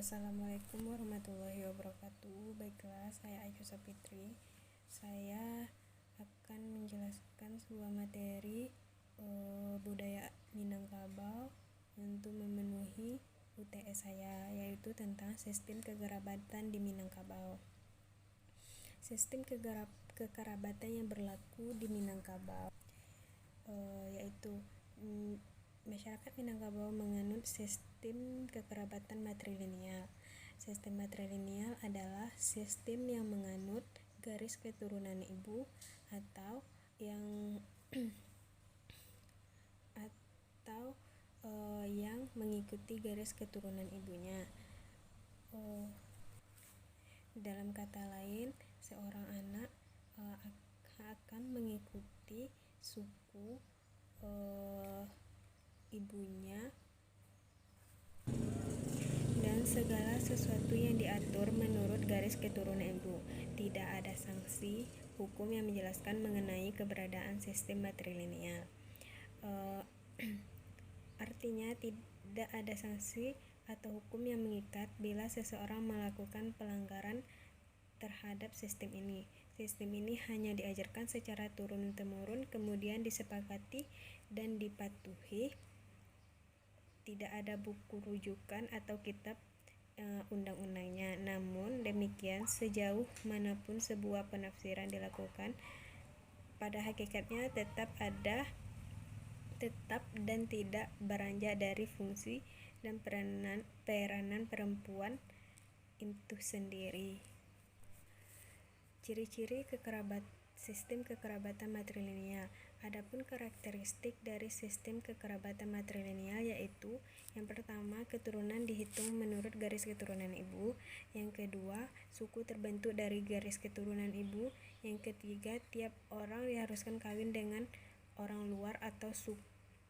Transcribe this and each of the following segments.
Assalamualaikum warahmatullahi wabarakatuh. Baiklah, saya Ayu Sapitri. Saya akan menjelaskan sebuah materi budaya Minangkabau untuk memenuhi UTS saya, yaitu tentang sistem kekerabatan di Minangkabau. Sistem kekerabatan yang berlaku di Minangkabau yaitu masyarakat Minangkabau menganut sistem kekerabatan matrilineal. Sistem matrilineal adalah sistem yang menganut garis keturunan ibu atau yang yang mengikuti garis keturunan ibunya. Dalam kata lain, seorang anak akan mengikuti suku ibunya dan segala sesuatu yang diatur menurut garis keturunan ibu. Tidak ada sanksi hukum yang menjelaskan mengenai keberadaan sistem matrilineal. Artinya tidak ada sanksi atau hukum yang mengikat bila seseorang melakukan pelanggaran terhadap sistem ini. Sistem ini hanya diajarkan secara turun-temurun, kemudian disepakati dan dipatuhi. Tidak ada buku rujukan atau kitab undang-undangnya. Namun demikian, sejauh manapun sebuah penafsiran dilakukan, pada hakikatnya tetap dan tidak beranjak dari fungsi dan peranan perempuan itu sendiri. Ciri-ciri sistem kekerabatan matrilineal. Adapun karakteristik dari sistem kekerabatan matrilineal yaitu: yang pertama, keturunan dihitung menurut garis keturunan ibu. Yang kedua, suku terbentuk dari garis keturunan ibu. Yang ketiga, tiap orang diharuskan kawin dengan orang luar atau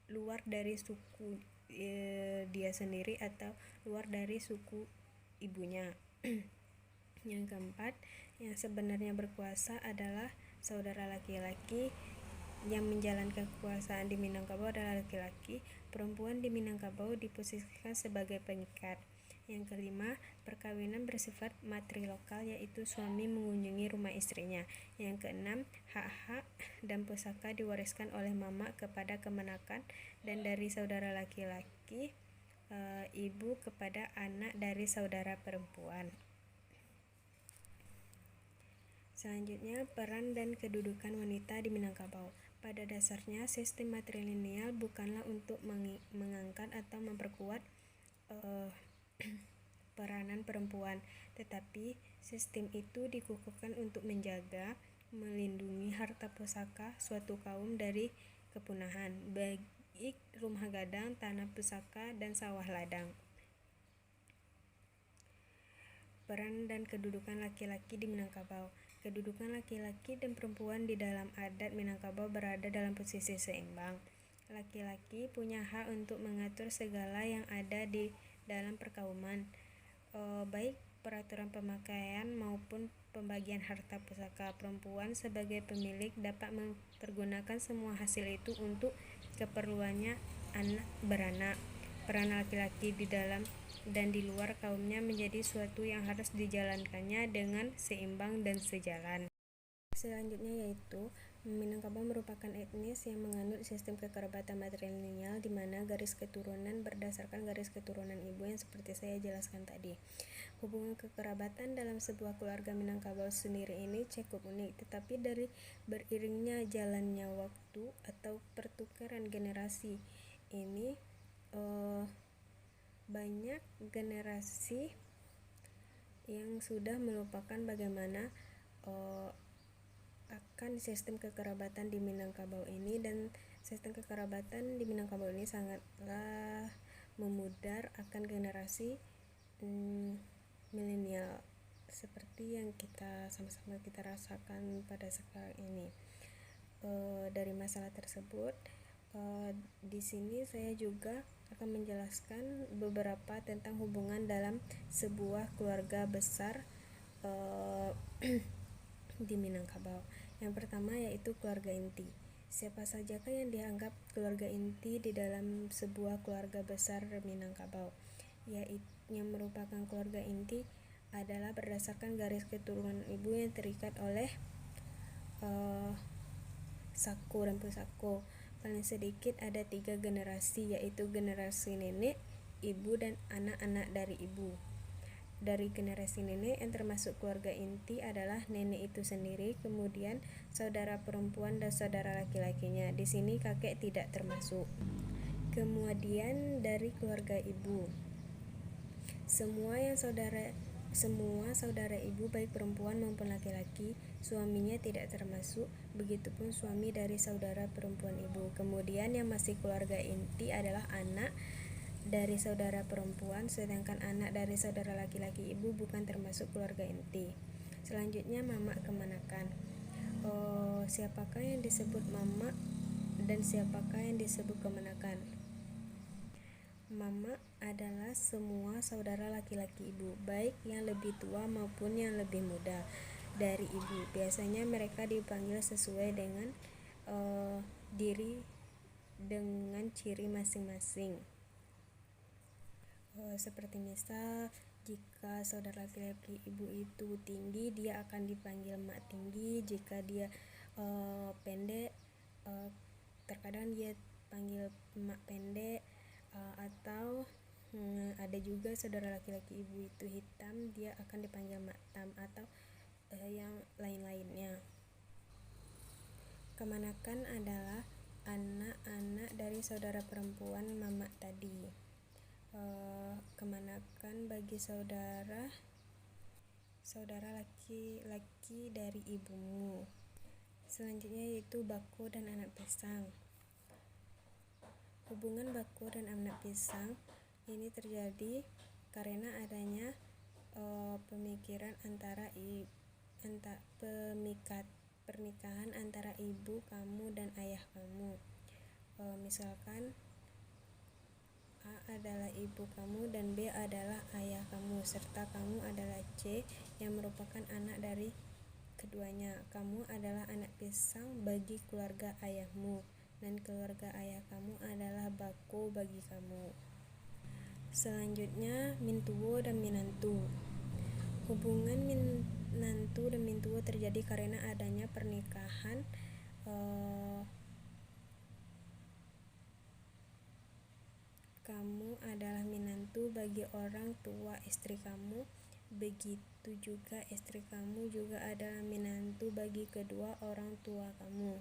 luar dari suku dia sendiri atau luar dari suku ibunya. Yang keempat, yang sebenarnya berkuasa adalah saudara laki-laki. Yang menjalankan kekuasaan di Minangkabau adalah laki-laki. Perempuan di Minangkabau diposisikan sebagai pengikat. Yang kelima, perkawinan bersifat matrilokal, yaitu suami mengunjungi rumah istrinya. Yang keenam, hak-hak dan pusaka diwariskan oleh mama kepada kemenakan dan dari saudara laki-laki ibu kepada anak dari saudara perempuan. Selanjutnya, peran dan kedudukan wanita di Minangkabau. Pada dasarnya, sistem matrilineal bukanlah untuk mengangkat atau memperkuat peranan perempuan, tetapi sistem itu dikukuhkan untuk menjaga, melindungi harta pusaka suatu kaum dari kepunahan, baik rumah gadang, tanah pusaka, dan sawah ladang. Peran dan kedudukan laki-laki di Minangkabau. Kedudukan laki-laki dan perempuan di dalam adat Minangkabau berada dalam posisi seimbang. Laki-laki punya hak untuk mengatur segala yang ada di dalam perkauman, baik peraturan pemakaian maupun pembagian harta pusaka. Perempuan sebagai pemilik dapat mempergunakan semua hasil itu untuk keperluannya beranak. Peran laki-laki di dalam dan di luar kaumnya menjadi suatu yang harus dijalankannya dengan seimbang dan sejalan. Selanjutnya yaitu, Minangkabau merupakan etnis yang menganut sistem kekerabatan matrilineal, di mana garis keturunan berdasarkan garis keturunan ibu yang seperti saya jelaskan tadi. Hubungan kekerabatan dalam sebuah keluarga Minangkabau sendiri ini cukup unik, tetapi dari beriringnya jalannya waktu atau pertukaran generasi ini, banyak generasi yang sudah melupakan bagaimana akan sistem kekerabatan di Minangkabau ini, dan sistem kekerabatan di Minangkabau ini sangatlah memudar akan generasi milenial seperti yang kita sama-sama rasakan pada sekarang ini. Dari masalah tersebut, di sini saya juga akan menjelaskan beberapa tentang hubungan dalam sebuah keluarga besar di Minangkabau. Yang pertama yaitu keluarga inti. Siapa sajakah yang dianggap keluarga inti di dalam sebuah keluarga besar Minangkabau? Yaitu yang merupakan keluarga inti adalah berdasarkan garis keturunan ibu yang terikat oleh sako dan pusako. Paling sedikit ada 3 generasi, yaitu generasi nenek, ibu, dan anak-anak dari ibu. Dari generasi nenek yang termasuk keluarga inti adalah nenek itu sendiri, kemudian saudara perempuan dan saudara laki-lakinya. Di sini kakek tidak termasuk. Kemudian dari keluarga ibu, semua saudara ibu baik perempuan maupun laki-laki, suaminya tidak termasuk, begitupun suami dari saudara perempuan ibu. Kemudian yang masih keluarga inti adalah anak dari saudara perempuan, sedangkan anak dari saudara laki-laki ibu bukan termasuk keluarga inti. Selanjutnya mamak kemanakan. Siapakah yang disebut mamak dan siapakah yang disebut kemanakan? Mamak adalah semua saudara laki-laki ibu, baik yang lebih tua maupun yang lebih muda dari ibu. Biasanya mereka dipanggil sesuai dengan dengan ciri masing-masing. Seperti misal, jika saudara laki-laki ibu itu tinggi, dia akan dipanggil mak tinggi. Jika dia pendek, terkadang dia panggil mak pendek. Atau ada juga saudara laki-laki ibu itu hitam, dia akan dipanggil mak tam, atau yang lain-lainnya. Kemanakan adalah anak-anak dari saudara perempuan mamak tadi. Kemanakan bagi saudara laki-laki dari ibumu. Selanjutnya yaitu bako dan anak pisang. Hubungan bako dan anak pisang ini terjadi karena adanya pernikahan antara ibu kamu dan ayah kamu. Misalkan A adalah ibu kamu dan B adalah ayah kamu, serta kamu adalah C yang merupakan anak dari keduanya. Kamu adalah anak pisang bagi keluarga ayahmu, dan keluarga ayah kamu adalah bako bagi kamu. Selanjutnya mintuwo dan minantu. Hubungan minantu dan mintuwo terjadi karena adanya pernikahan kamu adalah minantu bagi orang tua istri kamu, begitu juga istri kamu juga adalah minantu bagi kedua orang tua kamu.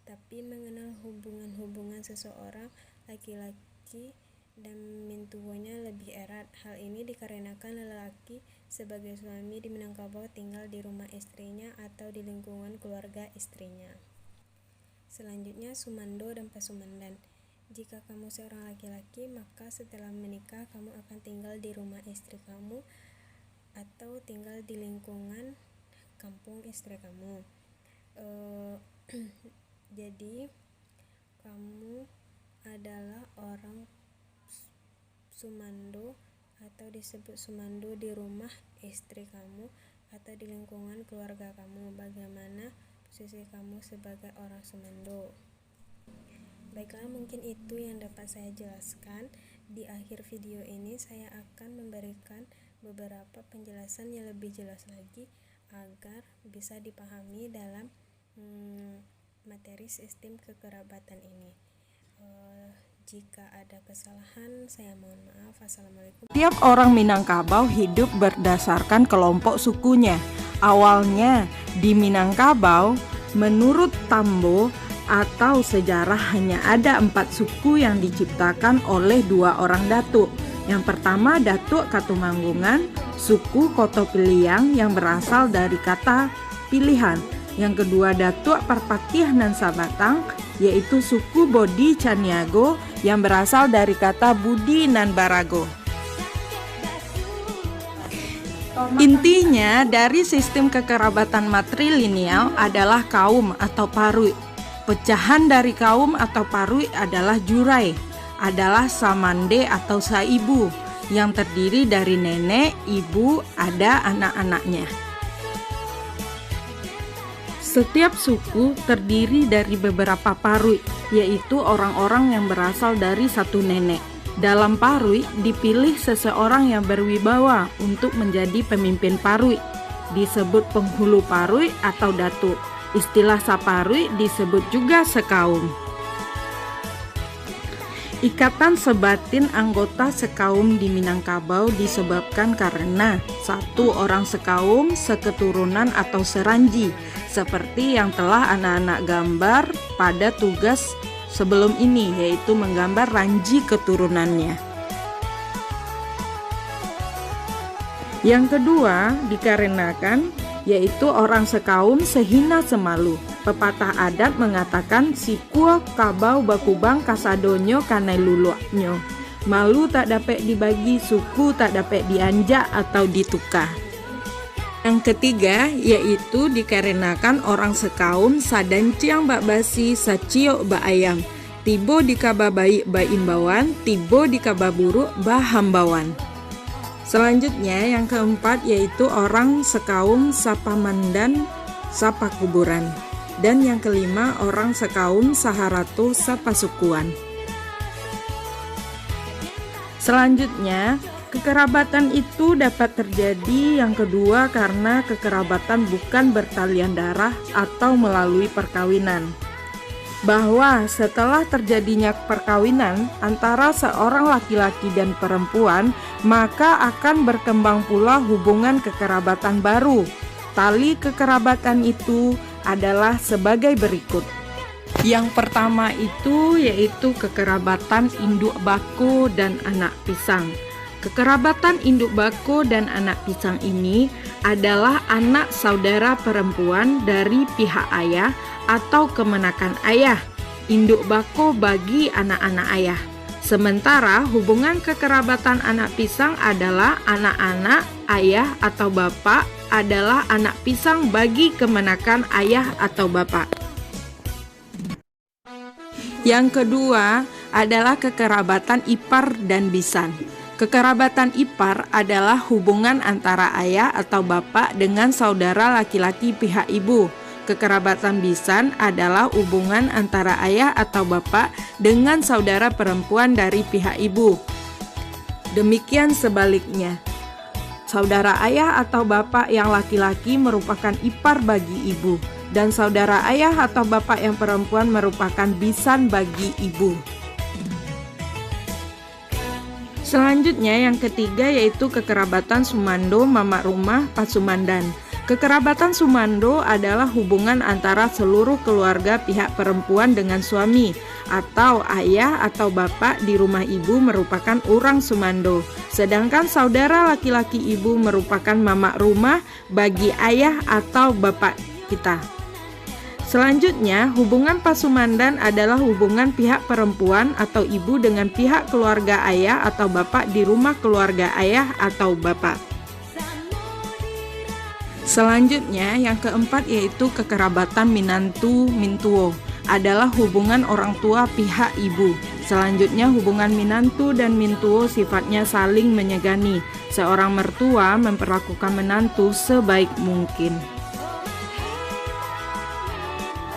Tapi mengenal hubungan seseorang laki-laki dan mintuwonya lebih erat. Hal ini dikarenakan lelaki sebagai suami di Minangkabau tinggal di rumah istrinya atau di lingkungan keluarga istrinya. Selanjutnya sumando dan pasumandan. Jika kamu seorang laki-laki, maka setelah menikah kamu akan tinggal di rumah istri kamu atau tinggal di lingkungan kampung istri kamu. Jadi kamu adalah orang sumando atau disebut sumando di rumah istri kamu atau di lingkungan keluarga kamu. Bagaimana posisi kamu sebagai orang sumando? Baiklah, mungkin itu yang dapat saya jelaskan. Di akhir video ini saya akan memberikan beberapa penjelasan yang lebih jelas lagi agar bisa dipahami dalam materi sistem kekerabatan ini. Jika ada kesalahan, saya mohon maaf. Assalamualaikum. Tiap orang Minangkabau hidup berdasarkan kelompok sukunya. Awalnya di Minangkabau, menurut Tambo atau sejarah, hanya ada 4 suku yang diciptakan oleh 2 orang datuk. Yang pertama Datuk Katumanggungan, suku Kotopiliang yang berasal dari kata pilihan. Yang kedua Datuk Parpatiah nan Sabatang, yaitu suku Bodi Caniago yang berasal dari kata Budi nan Barago. Intinya dari sistem kekerabatan matrilineal adalah kaum atau parui. Pecahan dari kaum atau parui adalah jurai, adalah samande atau saibu yang terdiri dari nenek, ibu, ada anak-anaknya. Setiap suku terdiri dari beberapa parui, yaitu orang-orang yang berasal dari satu nenek. Dalam Parui dipilih seseorang yang berwibawa untuk menjadi pemimpin Parui, disebut penghulu Parui atau datuk. Istilah Saparui disebut juga sekaum. Ikatan sebatin anggota sekaum di Minangkabau disebabkan karena satu orang sekaum, seketurunan atau seranji, seperti yang telah anak-anak gambar pada tugas sebelum ini, yaitu menggambar ranji keturunannya. Yang kedua dikarenakan yaitu orang sekaum sehina semalu. Pepatah adat mengatakan sikua kabau bakubang kasadonyo kanai luluaknyo. Malu tak dapat dibagi, suku tak dapat dianjak atau ditukar. Yang ketiga yaitu dikarenakan orang sekaum sadanciang bak basi saciok bak ayam. Tibo dikaba baik ba imbawan, tibo dikaba buruk ba hambauan. Selanjutnya yang keempat yaitu orang sekaum sapamandan sapa kuburan. Dan yang kelima orang sekaum saharato sapa sukuan. Selanjutnya kekerabatan itu dapat terjadi yang kedua karena kekerabatan bukan bertalian darah atau melalui perkawinan. Bahwa setelah terjadinya perkawinan antara seorang laki-laki dan perempuan, maka akan berkembang pula hubungan kekerabatan baru. Tali kekerabatan itu adalah sebagai berikut. Yang pertama itu yaitu kekerabatan induk bako dan anak pisang. Kekerabatan induk bako dan anak pisang ini adalah anak saudara perempuan dari pihak ayah atau kemenakan ayah, induk bako bagi anak-anak ayah. Sementara hubungan kekerabatan anak pisang adalah anak-anak ayah atau bapak adalah anak pisang bagi kemenakan ayah atau bapak. Yang kedua adalah kekerabatan ipar dan bisan. Kekerabatan ipar adalah hubungan antara ayah atau bapak dengan saudara laki-laki pihak ibu. Kekerabatan bisan adalah hubungan antara ayah atau bapak dengan saudara perempuan dari pihak ibu. Demikian sebaliknya. Saudara ayah atau bapak yang laki-laki merupakan ipar bagi ibu, dan saudara ayah atau bapak yang perempuan merupakan bisan bagi ibu. Selanjutnya yang ketiga yaitu kekerabatan sumando mamak rumah pasumandan. Kekerabatan sumando adalah hubungan antara seluruh keluarga pihak perempuan dengan suami, atau ayah atau bapak di rumah ibu merupakan orang sumando, sedangkan saudara laki-laki ibu merupakan mamak rumah bagi ayah atau bapak kita. Selanjutnya, hubungan pasumandan adalah hubungan pihak perempuan atau ibu dengan pihak keluarga ayah atau bapak di rumah keluarga ayah atau bapak. Selanjutnya, yang keempat yaitu kekerabatan minantu mintuo adalah hubungan orang tua pihak ibu. Selanjutnya, hubungan minantu dan mintuo sifatnya saling menyegani. Seorang mertua memperlakukan menantu sebaik mungkin.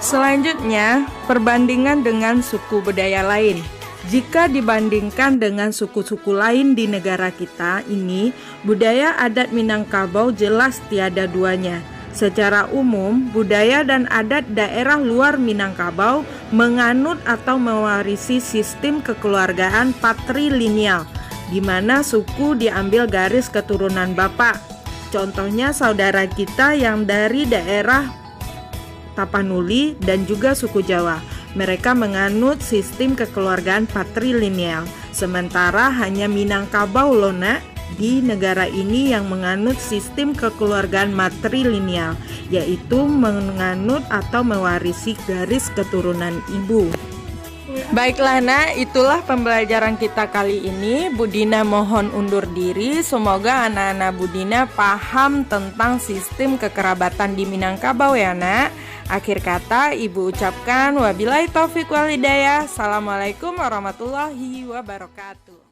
Selanjutnya, perbandingan dengan suku budaya lain. Jika dibandingkan dengan suku-suku lain di negara kita ini, budaya adat Minangkabau jelas tiada duanya. Secara umum, budaya dan adat daerah luar Minangkabau menganut atau mewarisi sistem kekeluargaan patrilineal, di mana suku diambil garis keturunan bapak. Contohnya saudara kita yang dari daerah Tapanuli dan juga suku Jawa. Mereka menganut sistem kekeluargaan patrilineal. Sementara hanya Minangkabau Lona di negara ini yang menganut sistem kekeluargaan matrilineal, yaitu menganut atau mewarisi garis keturunan ibu. Baiklah nak, itulah pembelajaran kita kali ini. Bu Dina mohon undur diri. Semoga anak-anak Bu Dina paham tentang sistem kekerabatan di Minangkabau ya nak. Akhir kata ibu ucapkan wabillahi taufiq wal hidayah. Assalamualaikum warahmatullahi wabarakatuh.